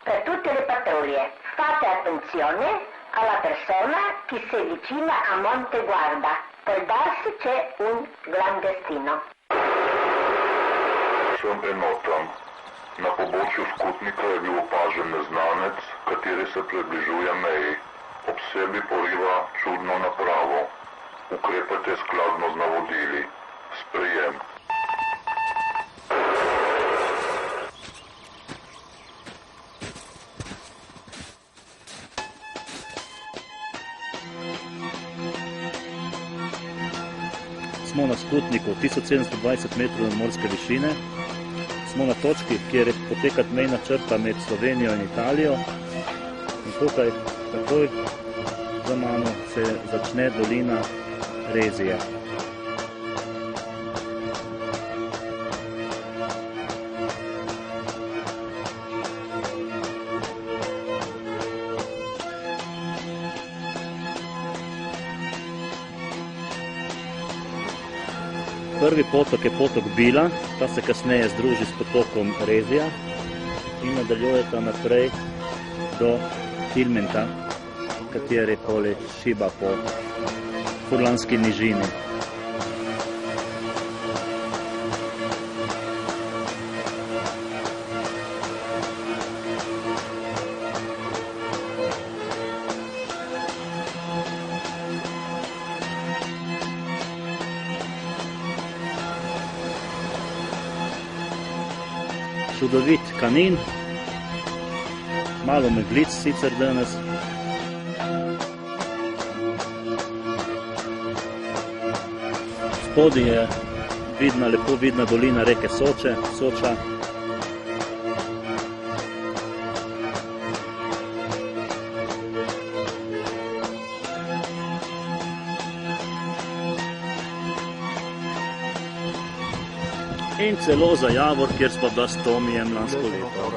Per tutte le pattuglie, fate attenzione alla persona che si avvicina a Monte Guarda. Può darsi c'è un clandestino. Sem enotam. Na pobočju Skutnika je bil opažen neznanec, kateri se približuje meji. Ob sebi poriva čudno napravo. Ukrepajte skladno z navodili. Sprejem. Smo na Skutniku, 1720 metrov nadmorske višine. Smo na točki, kjer poteka mejna črta med Slovenijo in Italijo. In tukaj, takoj za mano, se začne dolina Rezije. Prvi potok je potok Bila, ta se kasneje združi s potokom Rezija in nadaljujeta naprej do Tilmenta, kateri poleg šiba po Furlanski nižini. Čudovit Kanin, malo meglic sicer danes. Spodaj je lepo vidna dolina reke Soča. In celo za Javor, kjer smo bila s Tomijem lansko leto.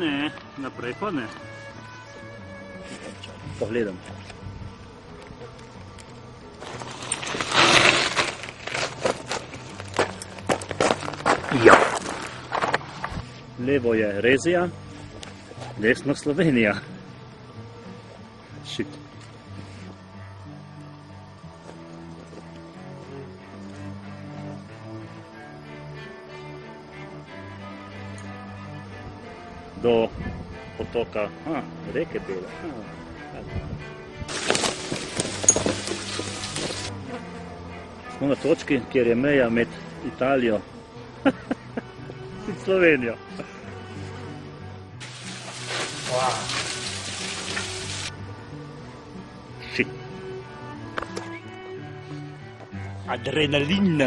Ne, naprej pa ne. Pogledam. Ja. Levo je Rezija, desno Slovenija. Shit. Do potoka, reke Bele. Smo na točki, kjer je meja med Italijo in Slovenijo. Shit. Adrenalin.